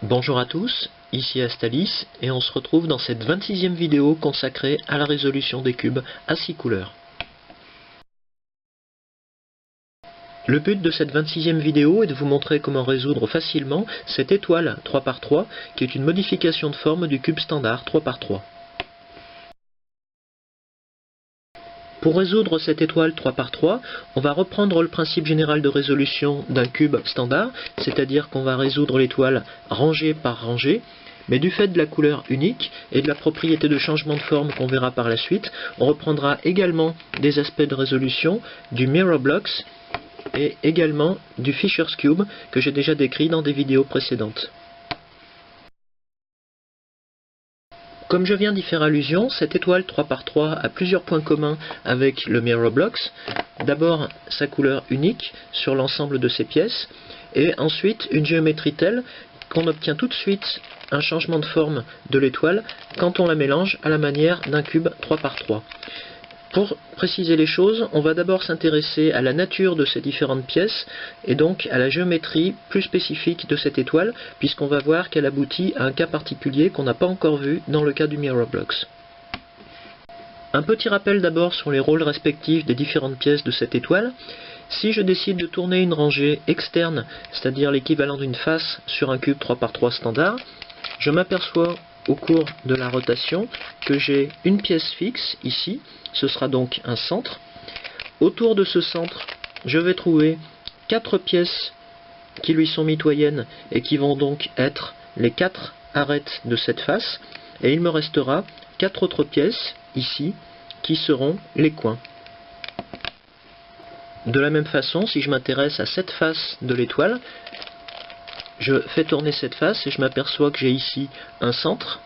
Bonjour à tous, ici Astalis et on se retrouve dans cette 26e vidéo consacrée à la résolution des cubes à 6 couleurs. Le but de cette 26e vidéo est de vous montrer comment résoudre facilement cette étoile 3×3 qui est une modification de forme du cube standard 3×3. Pour résoudre cette étoile 3×3, on va reprendre le principe général de résolution d'un cube standard, c'est-à-dire qu'on va résoudre l'étoile rangée par rangée, mais du fait de la couleur unique et de la propriété de changement de forme qu'on verra par la suite, on reprendra également des aspects de résolution du Mirror Blocks et également du Fisher's Cube que j'ai déjà décrit dans des vidéos précédentes. Comme je viens d'y faire allusion, cette étoile 3×3 a plusieurs points communs avec le Mirror Blocks. D'abord sa couleur unique sur l'ensemble de ses pièces, et ensuite une géométrie telle qu'on obtient tout de suite un changement de forme de l'étoile quand on la mélange à la manière d'un cube 3×3. Pour préciser les choses, on va d'abord s'intéresser à la nature de ces différentes pièces et donc à la géométrie plus spécifique de cette étoile, puisqu'on va voir qu'elle aboutit à un cas particulier qu'on n'a pas encore vu dans le cas du Mirror Blocks. Un petit rappel d'abord sur les rôles respectifs des différentes pièces de cette étoile. Si je décide de tourner une rangée externe, c'est-à-dire l'équivalent d'une face sur un cube 3×3 standard, je m'aperçois au cours de la rotation que j'ai une pièce fixe ici, ce sera donc un centre. Autour de ce centre, je vais trouver 4 pièces qui lui sont mitoyennes et qui vont donc être les 4 arêtes de cette face, et il me restera 4 autres pièces ici qui seront les coins. De la même façon, si je m'intéresse à cette face de l'étoile, je fais tourner cette face et je m'aperçois que j'ai ici un centre.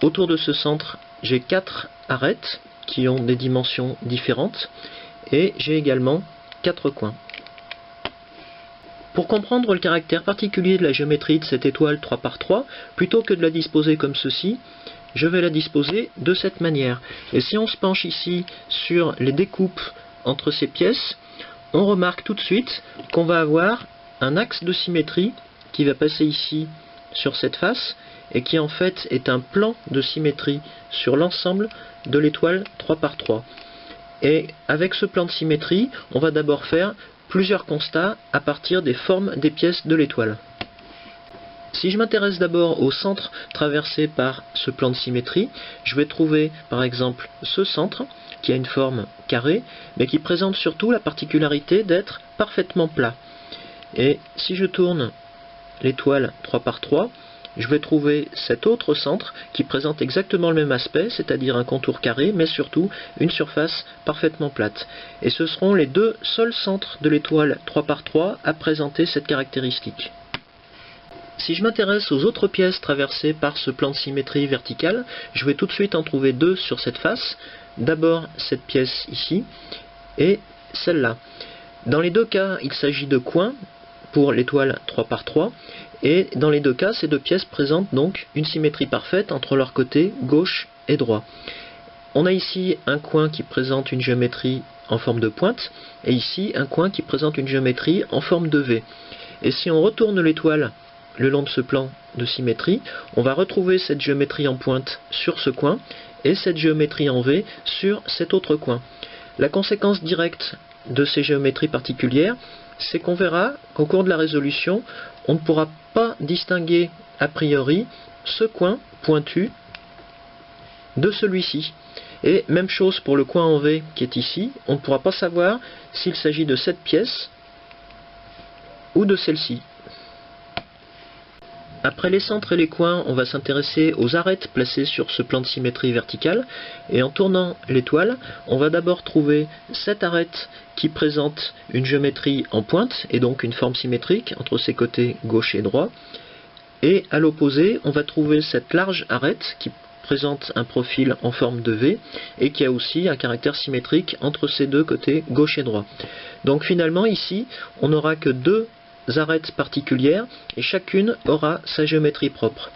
Autour de ce centre, j'ai 4 arêtes qui ont des dimensions différentes et j'ai également 4 coins. Pour comprendre le caractère particulier de la géométrie de cette étoile 3×3, plutôt que de la disposer comme ceci, je vais la disposer de cette manière. Et si on se penche ici sur les découpes entre ces pièces, on remarque tout de suite qu'on va avoir un axe de symétrie qui va passer ici sur cette face et qui en fait est un plan de symétrie sur l'ensemble de l'étoile 3×3. Et avec ce plan de symétrie, on va d'abord faire plusieurs constats à partir des formes des pièces de l'étoile. Si je m'intéresse d'abord au centre traversé par ce plan de symétrie, je vais trouver par exemple ce centre qui a une forme carrée, mais qui présente surtout la particularité d'être parfaitement plat. Et si je tourne l'étoile 3×3, je vais trouver cet autre centre qui présente exactement le même aspect, c'est-à-dire un contour carré, mais surtout une surface parfaitement plate. Et ce seront les deux seuls centres de l'étoile 3×3 à présenter cette caractéristique. Si je m'intéresse aux autres pièces traversées par ce plan de symétrie verticale, je vais tout de suite en trouver deux sur cette face. D'abord cette pièce ici, et celle-là. Dans les deux cas, il s'agit de coins pour l'étoile 3×3, et dans les deux cas, ces deux pièces présentent donc une symétrie parfaite entre leurs côtés gauche et droit. On a ici un coin qui présente une géométrie en forme de pointe, et ici un coin qui présente une géométrie en forme de V. Et si on retourne l'étoile le long de ce plan de symétrie, on va retrouver cette géométrie en pointe sur ce coin, et cette géométrie en V sur cet autre coin. La conséquence directe de ces géométries particulières, c'est qu'on verra qu'au cours de la résolution, on ne pourra pas distinguer a priori ce coin pointu de celui-ci. Et même chose pour le coin en V qui est ici, on ne pourra pas savoir s'il s'agit de cette pièce ou de celle-ci. Après les centres et les coins, on va s'intéresser aux arêtes placées sur ce plan de symétrie verticale, et en tournant l'étoile, on va d'abord trouver cette arête qui présente une géométrie en pointe, et donc une forme symétrique entre ses côtés gauche et droit, et à l'opposé, on va trouver cette large arête qui présente un profil en forme de V, et qui a aussi un caractère symétrique entre ses deux côtés gauche et droit. Donc finalement ici, on n'aura que deux arêtes particulières et chacune aura sa géométrie propre.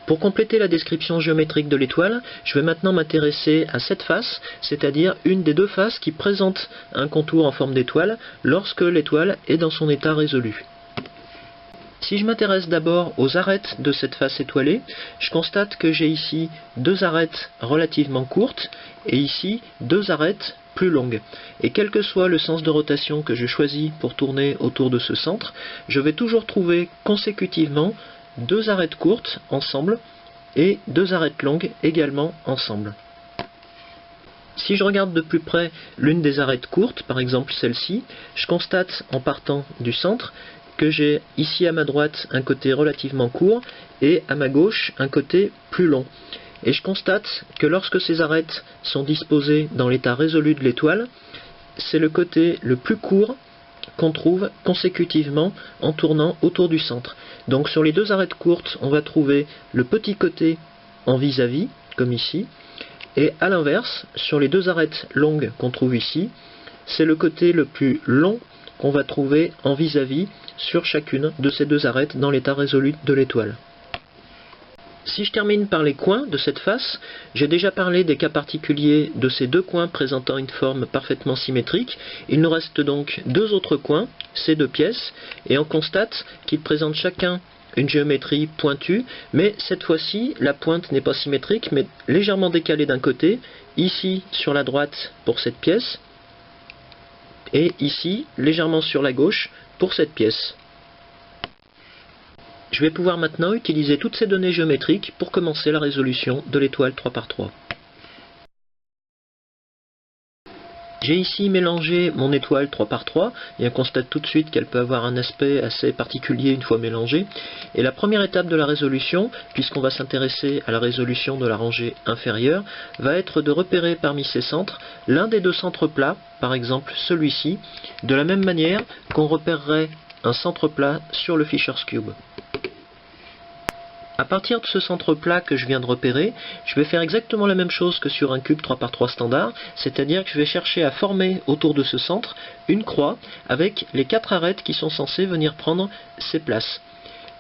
Pour compléter la description géométrique de l'étoile, je vais maintenant m'intéresser à cette face, c'est-à-dire une des deux faces qui présente un contour en forme d'étoile lorsque l'étoile est dans son état résolu. Si je m'intéresse d'abord aux arêtes de cette face étoilée, je constate que j'ai ici deux arêtes relativement courtes et ici deux arêtes plus longues. Et quel que soit le sens de rotation que je choisis pour tourner autour de ce centre, je vais toujours trouver consécutivement deux arêtes courtes ensemble et deux arêtes longues également ensemble. Si je regarde de plus près l'une des arêtes courtes, par exemple celle-ci, je constate en partant du centre que j'ai ici à ma droite un côté relativement court et à ma gauche un côté plus long. Et je constate que lorsque ces arêtes sont disposées dans l'état résolu de l'étoile, c'est le côté le plus court qu'on trouve consécutivement en tournant autour du centre. Donc sur les deux arêtes courtes, on va trouver le petit côté en vis-à-vis, comme ici, et à l'inverse, sur les deux arêtes longues qu'on trouve ici, c'est le côté le plus long qu'on va trouver en vis-à-vis sur chacune de ces deux arêtes dans l'état résolu de l'étoile. Si je termine par les coins de cette face, j'ai déjà parlé des cas particuliers de ces deux coins présentant une forme parfaitement symétrique. Il nous reste donc deux autres coins, ces deux pièces, et on constate qu'ils présentent chacun une géométrie pointue, mais cette fois-ci, la pointe n'est pas symétrique, mais légèrement décalée d'un côté, ici sur la droite pour cette pièce, et ici, légèrement sur la gauche, pour cette pièce. Je vais pouvoir maintenant utiliser toutes ces données géométriques pour commencer la résolution de l'étoile 3×3. J'ai ici mélangé mon étoile 3×3 et on constate tout de suite qu'elle peut avoir un aspect assez particulier une fois mélangée. Et la première étape de la résolution, puisqu'on va s'intéresser à la résolution de la rangée inférieure, va être de repérer parmi ces centres l'un des deux centres plats, par exemple celui-ci, de la même manière qu'on repérerait un centre plat sur le Fisher's Cube. À partir de ce centre plat que je viens de repérer, je vais faire exactement la même chose que sur un cube 3×3 standard, c'est-à-dire que je vais chercher à former autour de ce centre une croix avec les quatre arêtes qui sont censées venir prendre ces places.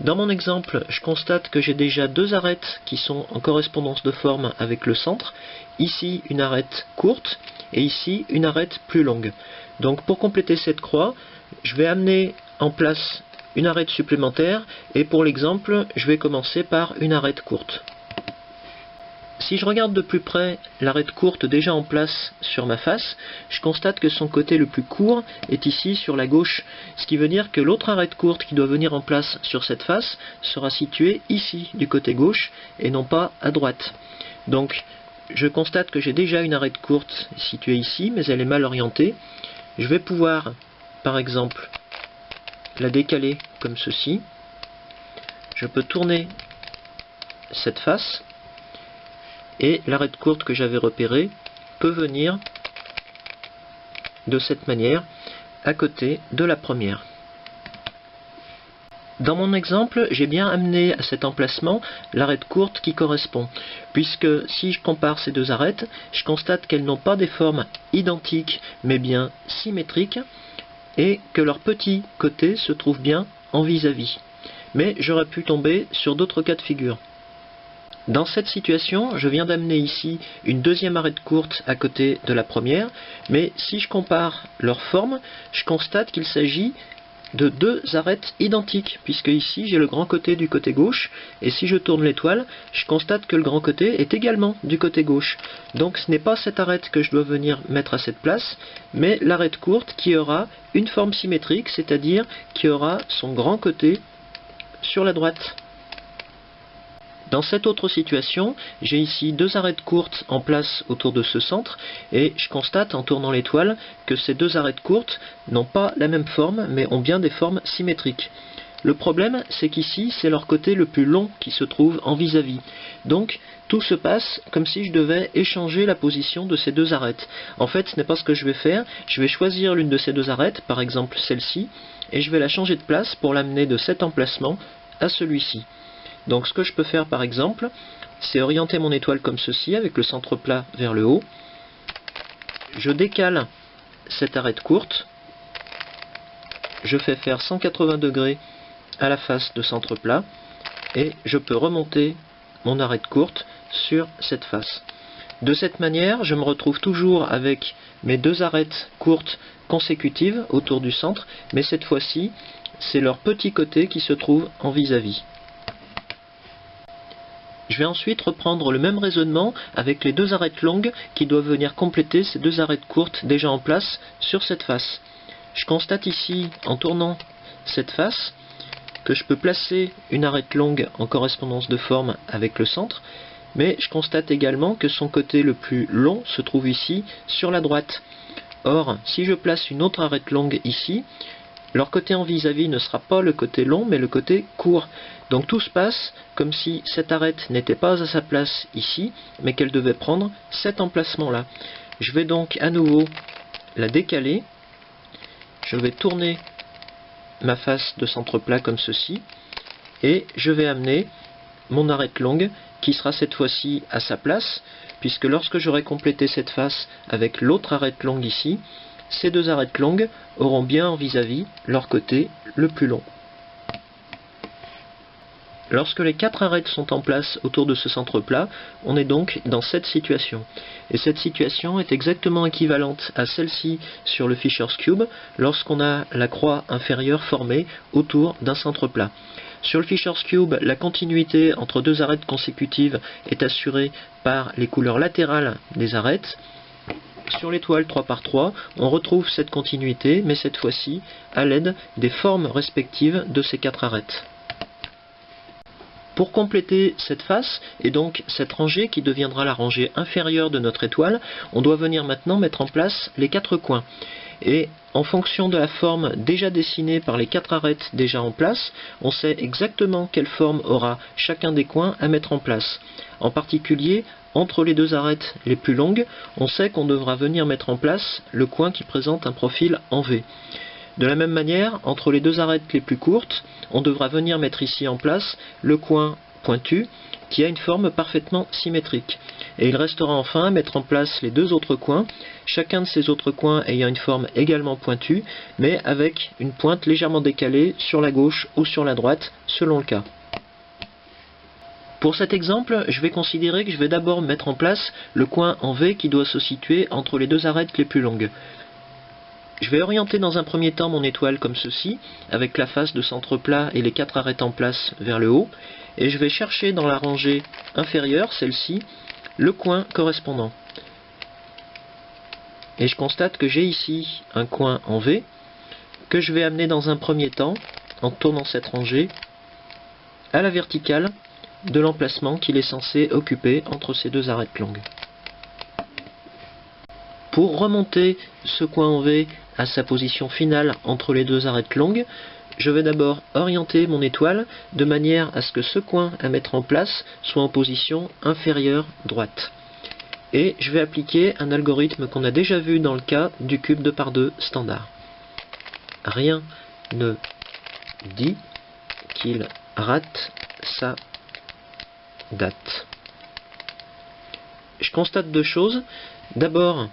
Dans mon exemple, je constate que j'ai déjà deux arêtes qui sont en correspondance de forme avec le centre, ici une arête courte et ici une arête plus longue. Donc pour compléter cette croix, je vais amener en place une arête supplémentaire, et pour l'exemple, je vais commencer par une arête courte. Si je regarde de plus près l'arête courte déjà en place sur ma face, je constate que son côté le plus court est ici sur la gauche, ce qui veut dire que l'autre arête courte qui doit venir en place sur cette face sera située ici du côté gauche et non pas à droite. Donc je constate que j'ai déjà une arête courte située ici, mais elle est mal orientée. Je vais pouvoir, par exemple, la décaler comme ceci. Je peux tourner cette face et l'arête courte que j'avais repérée peut venir de cette manière à côté de la première. Dans mon exemple, j'ai bien amené à cet emplacement l'arête courte qui correspond, puisque si je compare ces deux arêtes, je constate qu'elles n'ont pas des formes identiques mais bien symétriques, et que leur petit côté se trouve bien en vis-à-vis. Mais j'aurais pu tomber sur d'autres cas de figure. Dans cette situation, je viens d'amener ici une deuxième arête courte à côté de la première, mais si je compare leurs formes, je constate qu'il s'agit de deux arêtes identiques, puisque ici j'ai le grand côté du côté gauche, et si je tourne l'étoile, je constate que le grand côté est également du côté gauche. Donc ce n'est pas cette arête que je dois venir mettre à cette place, mais l'arête courte qui aura une forme symétrique, c'est-à-dire qui aura son grand côté sur la droite. Dans cette autre situation, j'ai ici deux arêtes courtes en place autour de ce centre, et je constate en tournant l'étoile que ces deux arêtes courtes n'ont pas la même forme, mais ont bien des formes symétriques. Le problème, c'est qu'ici, c'est leur côté le plus long qui se trouve en vis-à-vis. Donc, tout se passe comme si je devais échanger la position de ces deux arêtes. En fait, ce n'est pas ce que je vais faire. Je vais choisir l'une de ces deux arêtes, par exemple celle-ci, et je vais la changer de place pour l'amener de cet emplacement à celui-ci. Donc ce que je peux faire par exemple, c'est orienter mon étoile comme ceci, avec le centre plat vers le haut. Je décale cette arête courte, je fais faire 180 degrés à la face de centre plat, et je peux remonter mon arête courte sur cette face. De cette manière, je me retrouve toujours avec mes deux arêtes courtes consécutives autour du centre, mais cette fois-ci, c'est leur petit côté qui se trouve en vis-à-vis. Je vais ensuite reprendre le même raisonnement avec les deux arêtes longues qui doivent venir compléter ces deux arêtes courtes déjà en place sur cette face. Je constate ici, en tournant cette face, que je peux placer une arête longue en correspondance de forme avec le centre, mais je constate également que son côté le plus long se trouve ici sur la droite. Or, si je place une autre arête longue ici, leur côté en vis-à-vis ne sera pas le côté long, mais le côté court. Donc tout se passe comme si cette arête n'était pas à sa place ici, mais qu'elle devait prendre cet emplacement-là. Je vais donc à nouveau la décaler. Je vais tourner ma face de centre plat comme ceci. Et je vais amener mon arête longue qui sera cette fois-ci à sa place, puisque lorsque j'aurai complété cette face avec l'autre arête longue ici, ces deux arêtes longues auront bien en vis-à-vis leur côté le plus long. Lorsque les quatre arêtes sont en place autour de ce centre plat, on est donc dans cette situation. Et cette situation est exactement équivalente à celle-ci sur le Fisher's Cube lorsqu'on a la croix inférieure formée autour d'un centre plat. Sur le Fisher's Cube, la continuité entre deux arêtes consécutives est assurée par les couleurs latérales des arêtes. Sur l'étoile 3×3, on retrouve cette continuité, mais cette fois-ci à l'aide des formes respectives de ces quatre arêtes. Pour compléter cette face, et donc cette rangée qui deviendra la rangée inférieure de notre étoile, on doit venir maintenant mettre en place les quatre coins. Et en fonction de la forme déjà dessinée par les quatre arêtes déjà en place, on sait exactement quelle forme aura chacun des coins à mettre en place. En particulier, entre les deux arêtes les plus longues, on sait qu'on devra venir mettre en place le coin qui présente un profil en V. De la même manière, entre les deux arêtes les plus courtes, on devra venir mettre ici en place le coin pointu qui a une forme parfaitement symétrique. Et il restera enfin à mettre en place les deux autres coins, chacun de ces autres coins ayant une forme également pointue, mais avec une pointe légèrement décalée sur la gauche ou sur la droite, selon le cas. Pour cet exemple, je vais considérer que je vais d'abord mettre en place le coin en V qui doit se situer entre les deux arêtes les plus longues. Je vais orienter dans un premier temps mon étoile comme ceci, avec la face de centre plat et les quatre arêtes en place vers le haut, et je vais chercher dans la rangée inférieure, celle-ci, le coin correspondant. Et je constate que j'ai ici un coin en V, que je vais amener dans un premier temps, en tournant cette rangée, à la verticale de l'emplacement qu'il est censé occuper entre ces deux arêtes longues. Pour remonter ce coin en V à sa position finale entre les deux arêtes longues, je vais d'abord orienter mon étoile de manière à ce que ce coin à mettre en place soit en position inférieure droite. Et je vais appliquer un algorithme qu'on a déjà vu dans le cas du cube 2×2 standard. Rien ne dit qu'il rate sa date. Je constate deux choses. D'abord,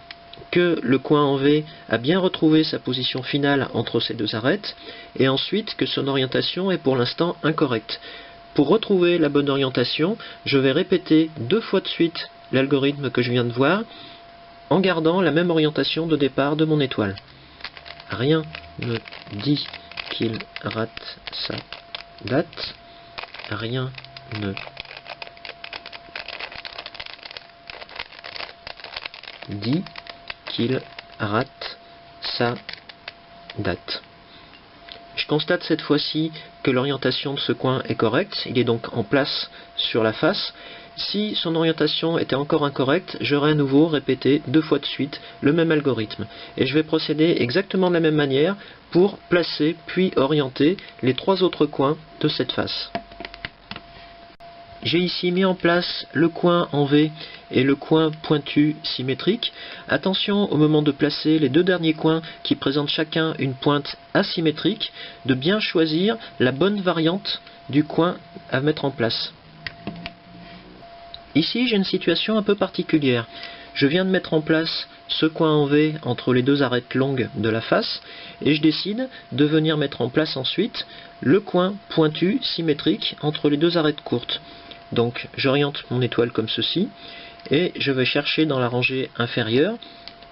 que le coin en V a bien retrouvé sa position finale entre ces deux arêtes, et ensuite que son orientation est pour l'instant incorrecte. Pour retrouver la bonne orientation, je vais répéter deux fois de suite l'algorithme que je viens de voir, en gardant la même orientation de départ de mon étoile. Rien ne dit qu'il rate sa date. Rien ne dit qu'il rate sa date. Je constate cette fois-ci que l'orientation de ce coin est correcte, il est donc en place sur la face. Si son orientation était encore incorrecte, j'aurais à nouveau répété deux fois de suite le même algorithme. Et je vais procéder exactement de la même manière pour placer puis orienter les trois autres coins de cette face. J'ai ici mis en place le coin en V et le coin pointu symétrique. Attention au moment de placer les deux derniers coins qui présentent chacun une pointe asymétrique, de bien choisir la bonne variante du coin à mettre en place. Ici j'ai une situation un peu particulière. Je viens de mettre en place ce coin en V entre les deux arêtes longues de la face et je décide de venir mettre en place ensuite le coin pointu symétrique entre les deux arêtes courtes. Donc j'oriente mon étoile comme ceci et je vais chercher dans la rangée inférieure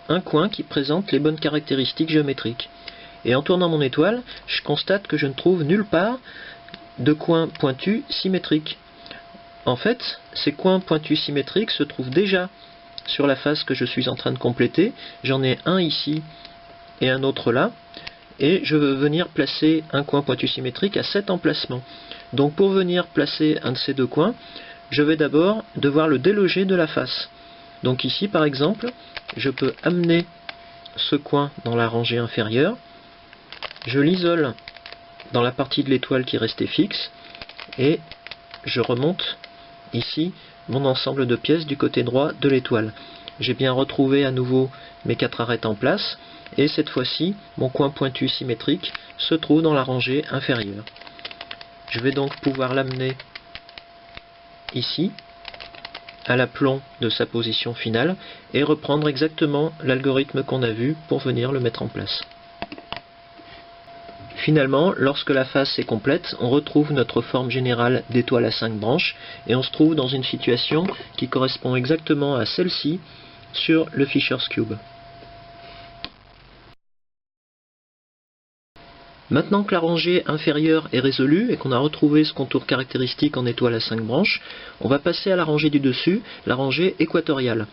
un coin qui présente les bonnes caractéristiques géométriques. Et en tournant mon étoile, je constate que je ne trouve nulle part de coins pointus symétriques. En fait, ces coins pointus symétriques se trouvent déjà sur la face que je suis en train de compléter. J'en ai un ici et un autre là. Et je veux venir placer un coin pointu symétrique à cet emplacement. Donc pour venir placer un de ces deux coins, je vais d'abord devoir le déloger de la face. Donc ici par exemple, je peux amener ce coin dans la rangée inférieure, je l'isole dans la partie de l'étoile qui restait fixe, et je remonte ici mon ensemble de pièces du côté droit de l'étoile. J'ai bien retrouvé à nouveau mes 4 arêtes en place, et cette fois-ci, mon coin pointu symétrique se trouve dans la rangée inférieure. Je vais donc pouvoir l'amener ici, à l'aplomb de sa position finale, et reprendre exactement l'algorithme qu'on a vu pour venir le mettre en place. Finalement, lorsque la face est complète, on retrouve notre forme générale d'étoile à 5 branches, et on se trouve dans une situation qui correspond exactement à celle-ci sur le Fisher's Cube. Maintenant que la rangée inférieure est résolue et qu'on a retrouvé ce contour caractéristique en étoile à 5 branches, on va passer à la rangée du dessus, la rangée équatoriale.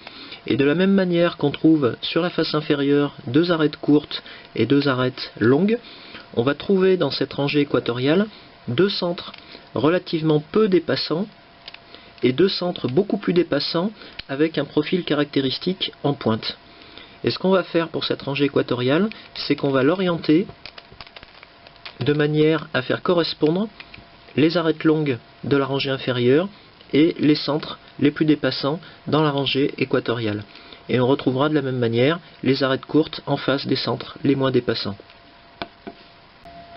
Et de la même manière qu'on trouve sur la face inférieure 2 arêtes courtes et 2 arêtes longues, on va trouver dans cette rangée équatoriale 2 centres relativement peu dépassants et 2 centres beaucoup plus dépassants avec un profil caractéristique en pointe. Et ce qu'on va faire pour cette rangée équatoriale, c'est qu'on va l'orienter de manière à faire correspondre les arêtes longues de la rangée inférieure et les centres les plus dépassants dans la rangée équatoriale. Et on retrouvera de la même manière les arêtes courtes en face des centres les moins dépassants.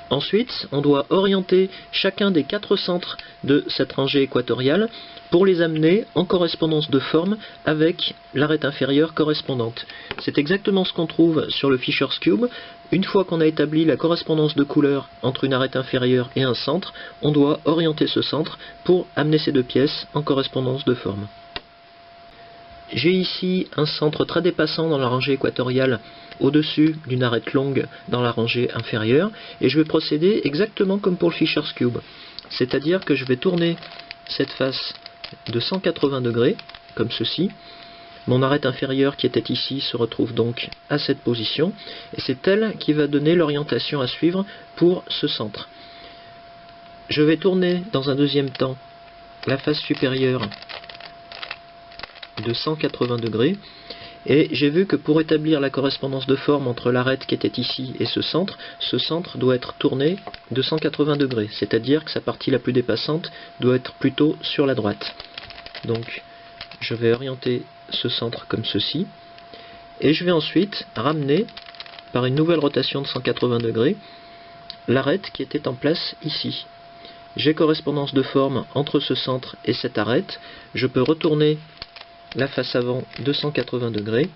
Ensuite, on doit orienter chacun des 4 centres de cette rangée équatoriale pour les amener en correspondance de forme avec l'arête inférieure correspondante. C'est exactement ce qu'on trouve sur le Fisher's Cube. Une fois qu'on a établi la correspondance de couleur entre une arête inférieure et un centre, on doit orienter ce centre pour amener ces 2 pièces en correspondance de forme. J'ai ici un centre très dépassant dans la rangée équatoriale au-dessus d'une arête longue dans la rangée inférieure, et je vais procéder exactement comme pour le Fisher's Cube. C'est-à-dire que je vais tourner cette face de 180 degrés, comme ceci. Mon arête inférieure qui était ici se retrouve donc à cette position, et c'est elle qui va donner l'orientation à suivre pour ce centre. Je vais tourner dans un deuxième temps la face supérieure de 180 degrés, et j'ai vu que pour établir la correspondance de forme entre l'arête qui était ici et ce centre doit être tourné de 180 degrés, c'est-à-dire que sa partie la plus dépassante doit être plutôt sur la droite. Donc je vais orienter ce centre comme ceci, et je vais ensuite ramener par une nouvelle rotation de 180 degrés l'arête qui était en place ici. J'ai correspondance de forme entre ce centre et cette arête, je peux retourner la face avant de 180 degrés,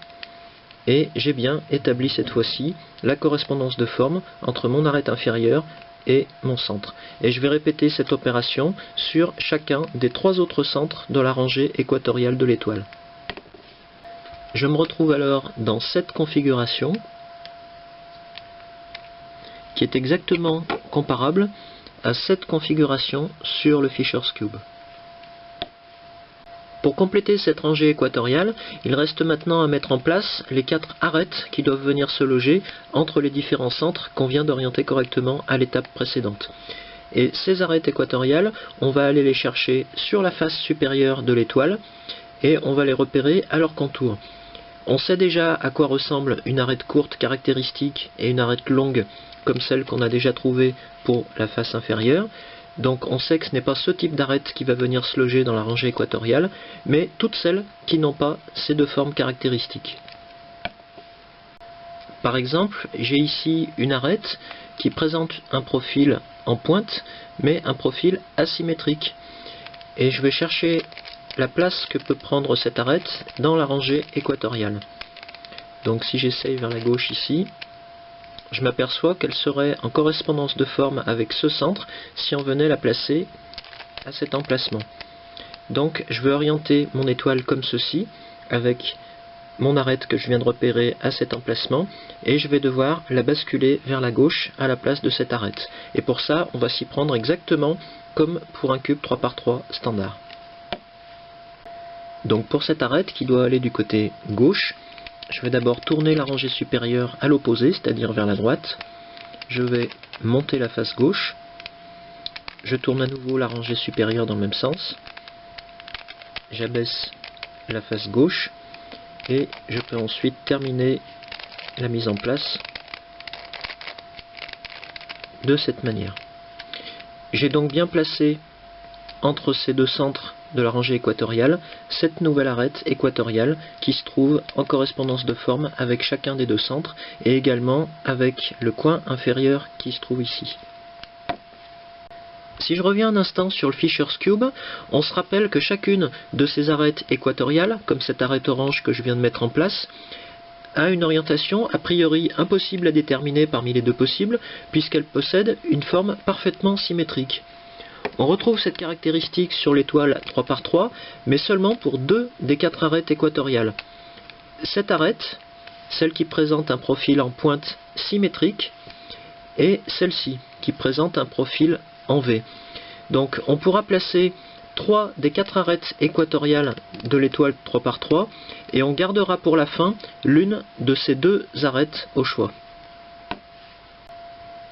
et j'ai bien établi cette fois-ci la correspondance de forme entre mon arête inférieure et mon centre. Et je vais répéter cette opération sur chacun des 3 autres centres de la rangée équatoriale de l'étoile. Je me retrouve alors dans cette configuration qui est exactement comparable à cette configuration sur le Fisher's Cube. Pour compléter cette rangée équatoriale, il reste maintenant à mettre en place les 4 arêtes qui doivent venir se loger entre les différents centres qu'on vient d'orienter correctement à l'étape précédente. Et ces arêtes équatoriales, on va aller les chercher sur la face supérieure de l'étoile et on va les repérer à leur contour. On sait déjà à quoi ressemble une arête courte caractéristique et une arête longue comme celle qu'on a déjà trouvée pour la face inférieure. Donc on sait que ce n'est pas ce type d'arête qui va venir se loger dans la rangée équatoriale, mais toutes celles qui n'ont pas ces 2 formes caractéristiques. Par exemple, j'ai ici une arête qui présente un profil en pointe, mais un profil asymétrique. Et je vais chercher la place que peut prendre cette arête dans la rangée équatoriale. Donc si j'essaye vers la gauche ici, je m'aperçois qu'elle serait en correspondance de forme avec ce centre si on venait la placer à cet emplacement. Donc je vais orienter mon étoile comme ceci, avec mon arête que je viens de repérer à cet emplacement et je vais devoir la basculer vers la gauche à la place de cette arête. Et pour ça, on va s'y prendre exactement comme pour un cube 3×3 standard. Donc pour cette arête qui doit aller du côté gauche, je vais d'abord tourner la rangée supérieure à l'opposé, c'est-à-dire vers la droite. Je vais monter la face gauche. Je tourne à nouveau la rangée supérieure dans le même sens. J'abaisse la face gauche. Et je peux ensuite terminer la mise en place de cette manière. J'ai donc bien placé entre ces deux centres de la rangée équatoriale cette nouvelle arête équatoriale qui se trouve en correspondance de forme avec chacun des deux centres et également avec le coin inférieur qui se trouve ici. Si je reviens un instant sur le Fisher's Cube, on se rappelle que chacune de ces arêtes équatoriales, comme cette arête orange que je viens de mettre en place, a une orientation a priori impossible à déterminer parmi les deux possibles, puisqu'elle possède une forme parfaitement symétrique. On retrouve cette caractéristique sur l'étoile 3×3, mais seulement pour 2 des 4 arêtes équatoriales. Cette arête, celle qui présente un profil en pointe symétrique, et celle-ci, qui présente un profil en V. Donc on pourra placer 3 des 4 arêtes équatoriales de l'étoile 3×3 et on gardera pour la fin l'une de ces 2 arêtes au choix.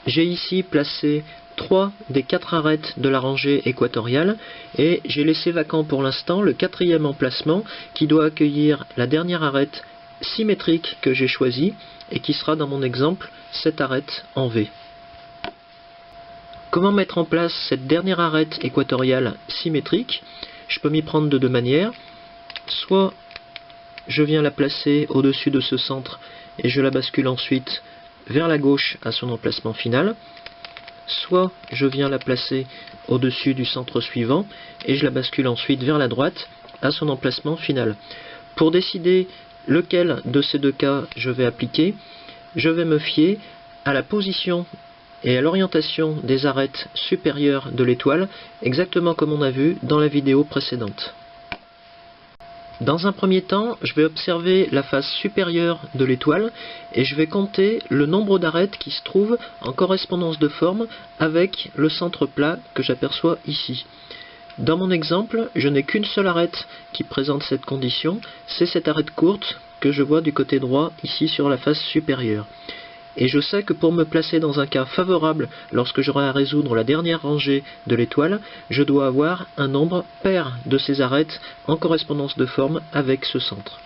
J'ai ici placé 3 des 4 arêtes de la rangée équatoriale et j'ai laissé vacant pour l'instant le 4e emplacement qui doit accueillir la dernière arête symétrique que j'ai choisie et qui sera dans mon exemple cette arête en V. Comment mettre en place cette dernière arête équatoriale symétrique? Je peux m'y prendre de deux manières. Soit je viens la placer au-dessus de ce centre et je la bascule ensuite vers la gauche à son emplacement final. Soit je viens la placer au-dessus du centre suivant et je la bascule ensuite vers la droite à son emplacement final. Pour décider lequel de ces deux cas je vais appliquer, je vais me fier à la position et à l'orientation des arêtes supérieures de l'étoile, exactement comme on a vu dans la vidéo précédente. Dans un premier temps, je vais observer la face supérieure de l'étoile et je vais compter le nombre d'arêtes qui se trouvent en correspondance de forme avec le centre plat que j'aperçois ici. Dans mon exemple, je n'ai qu'une seule arête qui présente cette condition, c'est cette arête courte que je vois du côté droit ici sur la face supérieure. Et je sais que pour me placer dans un cas favorable lorsque j'aurai à résoudre la dernière rangée de l'étoile, je dois avoir un nombre pair de ces arêtes en correspondance de forme avec ce centre.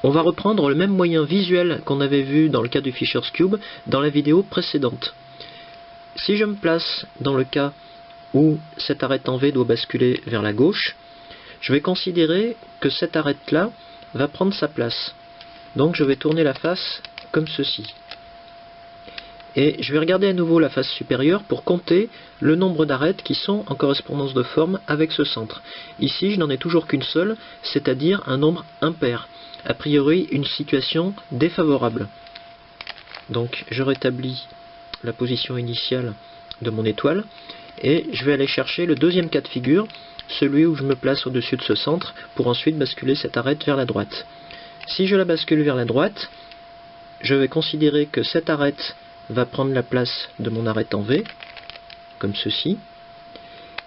On va reprendre le même moyen visuel qu'on avait vu dans le cas du Fisher's Cube dans la vidéo précédente. Si je me place dans le cas où cette arête en V doit basculer vers la gauche, je vais considérer que cette arête-là va prendre sa place. Donc je vais tourner la face comme ceci. Et je vais regarder à nouveau la face supérieure pour compter le nombre d'arêtes qui sont en correspondance de forme avec ce centre. Ici, je n'en ai toujours qu'une seule, c'est-à-dire un nombre impair. A priori, une situation défavorable. Donc je rétablis la position initiale de mon étoile et je vais aller chercher le deuxième cas de figure, celui où je me place au-dessus de ce centre pour ensuite basculer cette arête vers la droite. Si je la bascule vers la droite, je vais considérer que cette arête va prendre la place de mon arête en V, comme ceci.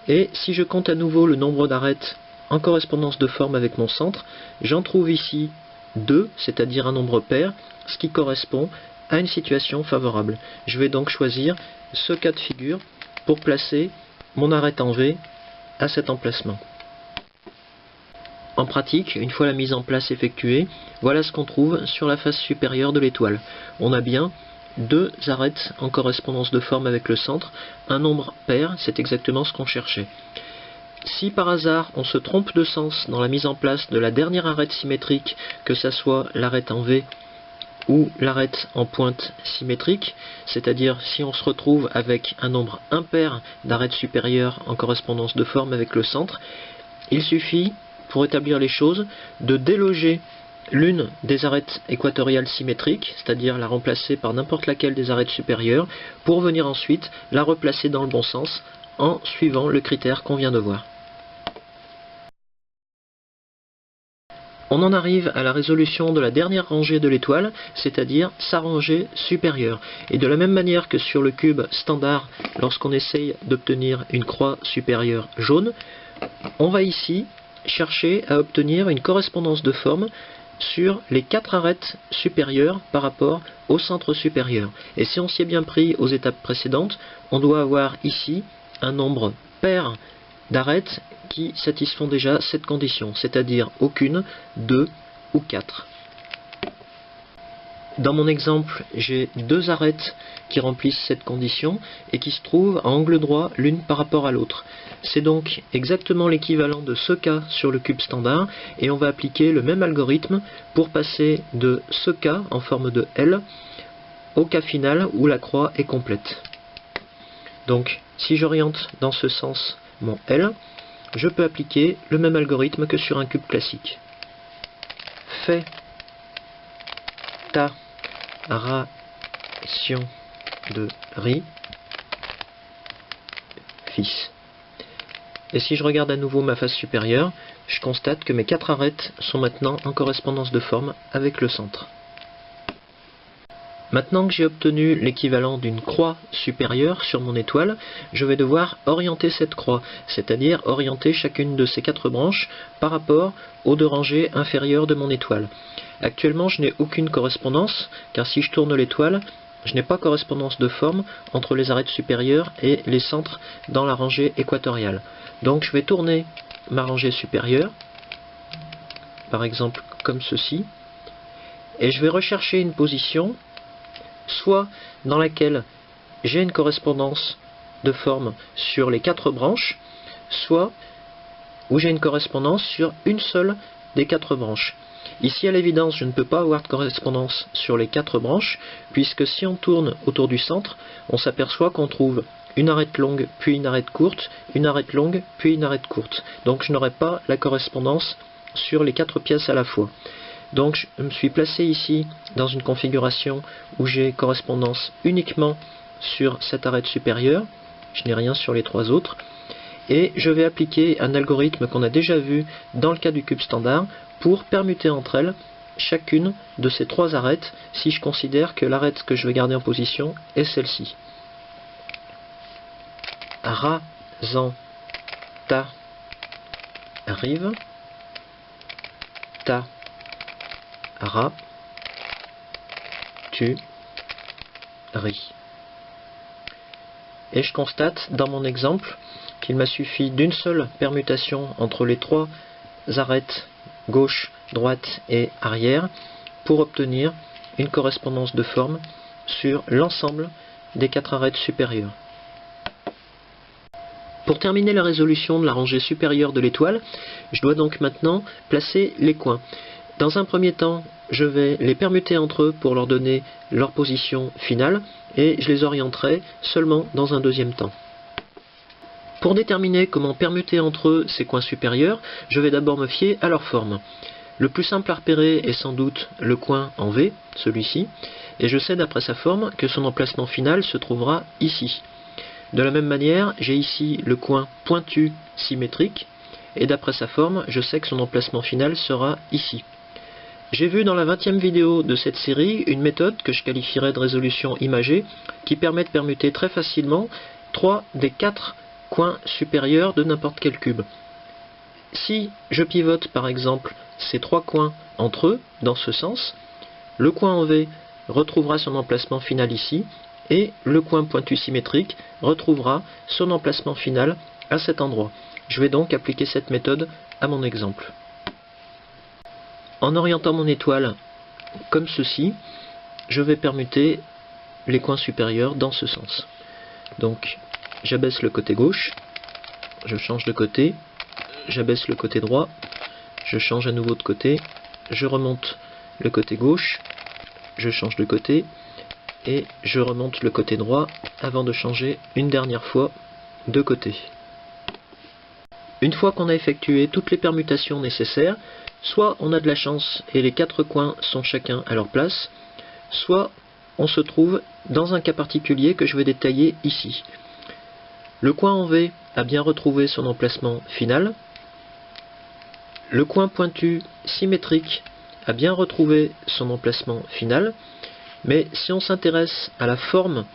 Et si je compte à nouveau le nombre d'arêtes en correspondance de forme avec mon centre, j'en trouve ici 2, c'est-à-dire un nombre pair, ce qui correspond à une situation favorable. Je vais donc choisir ce cas de figure pour placer mon arête en V à cet emplacement. En pratique, une fois la mise en place effectuée, voilà ce qu'on trouve sur la face supérieure de l'étoile. On a bien 2 arêtes en correspondance de forme avec le centre, un nombre pair, c'est exactement ce qu'on cherchait. Si par hasard on se trompe de sens dans la mise en place de la dernière arête symétrique, que ce soit l'arête en V ou l'arête en pointe symétrique, c'est-à-dire si on se retrouve avec un nombre impair d'arêtes supérieures en correspondance de forme avec le centre, il suffit, pour établir les choses, de déloger l'une des arêtes équatoriales symétriques, c'est-à-dire la remplacer par n'importe laquelle des arêtes supérieures, pour venir ensuite la replacer dans le bon sens en suivant le critère qu'on vient de voir. On en arrive à la résolution de la dernière rangée de l'étoile, c'est-à-dire sa rangée supérieure. Et de la même manière que sur le cube standard, lorsqu'on essaye d'obtenir une croix supérieure jaune, on va ici chercher à obtenir une correspondance de forme sur les 4 arêtes supérieures par rapport au centre supérieur. Et si on s'y est bien pris aux étapes précédentes, on doit avoir ici un nombre pair d'arêtes qui satisfont déjà cette condition, c'est-à-dire aucune, 2 ou 4. Dans mon exemple, j'ai 2 arêtes qui remplissent cette condition et qui se trouvent à angle droit l'une par rapport à l'autre. C'est donc exactement l'équivalent de ce cas sur le cube standard et on va appliquer le même algorithme pour passer de ce cas en forme de L au cas final où la croix est complète. Donc si j'oriente dans ce sens mon L, je peux appliquer le même algorithme que sur un cube classique. Fait ta ration de riz fils. Et si je regarde à nouveau ma face supérieure, je constate que mes 4 arêtes sont maintenant en correspondance de forme avec le centre. Maintenant que j'ai obtenu l'équivalent d'une croix supérieure sur mon étoile, je vais devoir orienter cette croix, c'est-à-dire orienter chacune de ces 4 branches par rapport aux 2 rangées inférieures de mon étoile. Actuellement, je n'ai aucune correspondance, car si je tourne l'étoile, je n'ai pas correspondance de forme entre les arêtes supérieures et les centres dans la rangée équatoriale. Donc je vais tourner ma rangée supérieure, par exemple comme ceci, et je vais rechercher une position soit dans laquelle j'ai une correspondance de forme sur les 4 branches, soit où j'ai une correspondance sur une seule des 4 branches. Ici à l'évidence je ne peux pas avoir de correspondance sur les 4 branches, puisque si on tourne autour du centre, on s'aperçoit qu'on trouve une arête longue, puis une arête courte, une arête longue, puis une arête courte. Donc je n'aurai pas la correspondance sur les 4 pièces à la fois. Donc je me suis placé ici dans une configuration où j'ai correspondance uniquement sur cette arête supérieure, je n'ai rien sur les 3 autres, et je vais appliquer un algorithme qu'on a déjà vu dans le cas du cube standard pour permuter entre elles chacune de ces 3 arêtes si je considère que l'arête que je vais garder en position est celle-ci. Ra-zan ta arrive, ta ra tu ri. Et je constate dans mon exemple qu'il m'a suffi d'une seule permutation entre les 3 arêtes gauche, droite et arrière pour obtenir une correspondance de forme sur l'ensemble des 4 arêtes supérieures. Pour terminer la résolution de la rangée supérieure de l'étoile, je dois donc maintenant placer les coins. Dans un premier temps, je vais les permuter entre eux pour leur donner leur position finale et je les orienterai seulement dans un deuxième temps. Pour déterminer comment permuter entre eux ces coins supérieurs, je vais d'abord me fier à leur forme. Le plus simple à repérer est sans doute le coin en V, celui-ci, et je sais d'après sa forme que son emplacement final se trouvera ici. De la même manière, j'ai ici le coin pointu symétrique, et d'après sa forme, je sais que son emplacement final sera ici. J'ai vu dans la 20e vidéo de cette série une méthode que je qualifierais de résolution imagée, qui permet de permuter très facilement 3 des 4 coins supérieurs de n'importe quel cube. Si je pivote par exemple ces 3 coins entre eux, dans ce sens, le coin en V retrouvera son emplacement final ici, et le coin pointu symétrique retrouvera son emplacement final à cet endroit. Je vais donc appliquer cette méthode à mon exemple. En orientant mon étoile comme ceci, je vais permuter les coins supérieurs dans ce sens. Donc j'abaisse le côté gauche, je change de côté, j'abaisse le côté droit, je change à nouveau de côté, je remonte le côté gauche, je change de côté, et je remonte le côté droit avant de changer une dernière fois de côté. Une fois qu'on a effectué toutes les permutations nécessaires, soit on a de la chance et les 4 coins sont chacun à leur place, soit on se trouve dans un cas particulier que je vais détailler ici. Le coin en V a bien retrouvé son emplacement final, Le coin pointu symétrique a bien retrouvé son emplacement final, mais si on s'intéresse à la forme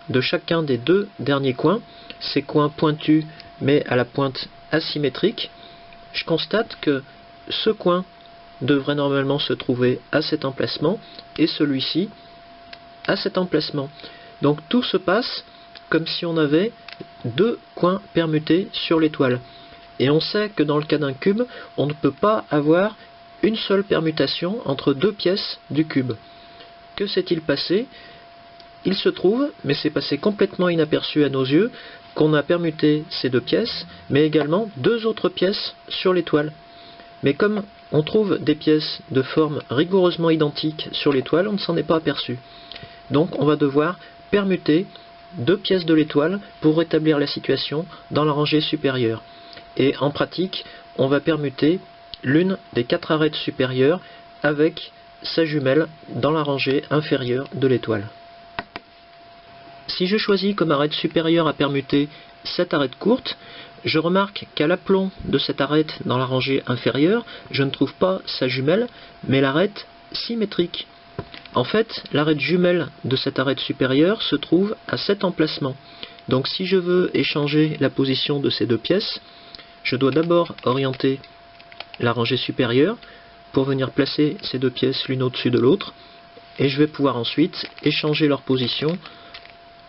de chacun des deux derniers coins, ces coins pointus mais à la pointe asymétrique, je constate que ce coin devrait normalement se trouver à cet emplacement et celui-ci à cet emplacement. Donc tout se passe comme si on avait deux coins permutés sur l'étoile. Et on sait que dans le cas d'un cube, on ne peut pas avoir une seule permutation entre deux pièces du cube. Que s'est-il passé? Il se trouve, mais c'est passé complètement inaperçu à nos yeux, qu'on a permuté ces deux pièces, mais également deux autres pièces sur l'étoile. Mais comme on trouve des pièces de forme rigoureusement identiques sur l'étoile, on ne s'en est pas aperçu. Donc on va devoir permuter deux pièces de l'étoile pour rétablir la situation dans la rangée supérieure. Et en pratique, on va permuter l'une des quatre arêtes supérieures avec sa jumelle dans la rangée inférieure de l'étoile. Si je choisis comme arête supérieure à permuter cette arête courte, je remarque qu'à l'aplomb de cette arête dans la rangée inférieure, je ne trouve pas sa jumelle, mais l'arête symétrique. En fait, l'arête jumelle de cette arête supérieure se trouve à cet emplacement. Donc si je veux échanger la position de ces deux pièces, je dois d'abord orienter la rangée supérieure pour venir placer ces deux pièces l'une au-dessus de l'autre, et je vais pouvoir ensuite échanger leur position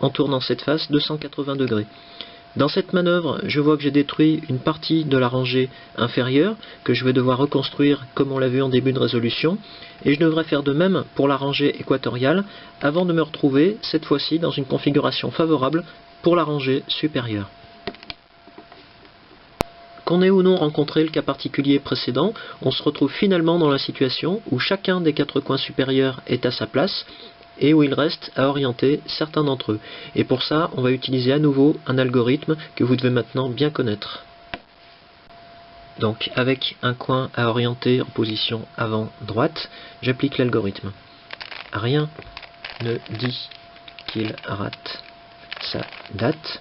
en tournant cette face de 180 degrés. Dans cette manœuvre, je vois que j'ai détruit une partie de la rangée inférieure, que je vais devoir reconstruire comme on l'a vu en début de résolution, et je devrais faire de même pour la rangée équatoriale, avant de me retrouver, cette fois-ci, dans une configuration favorable pour la rangée supérieure. Qu'on ait ou non rencontré le cas particulier précédent, on se retrouve finalement dans la situation où chacun des quatre coins supérieurs est à sa place, et où il reste à orienter certains d'entre eux. Et pour ça, on va utiliser à nouveau un algorithme que vous devez maintenant bien connaître. Donc, avec un coin à orienter en position avant-droite, j'applique l'algorithme. Rien ne dit qu'il rate sa date.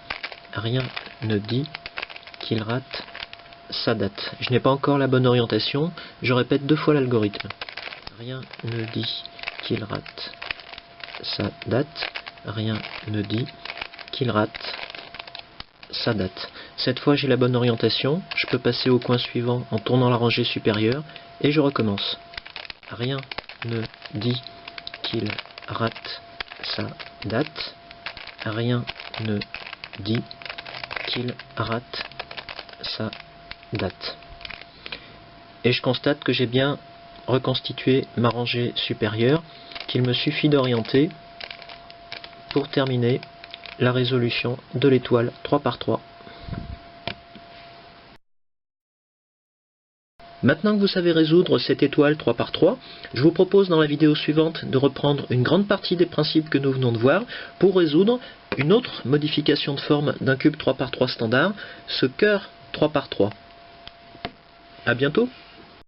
Rien ne dit qu'il rate sa date. Je n'ai pas encore la bonne orientation, je répète deux fois l'algorithme. Rien ne dit qu'il rate sa date, rien ne dit qu'il rate sa date. Cette fois j'ai la bonne orientation, je peux passer au coin suivant en tournant la rangée supérieure et je recommence. Rien ne dit qu'il rate sa date, rien ne dit qu'il rate sa date. Et je constate que j'ai bien reconstitué ma rangée supérieure, qu'il me suffit d'orienter pour terminer la résolution de l'étoile 3 par 3. Maintenant que vous savez résoudre cette étoile 3 par 3, je vous propose dans la vidéo suivante de reprendre une grande partie des principes que nous venons de voir pour résoudre une autre modification de forme d'un cube 3 par 3 standard, ce cœur 3 par 3. À bientôt!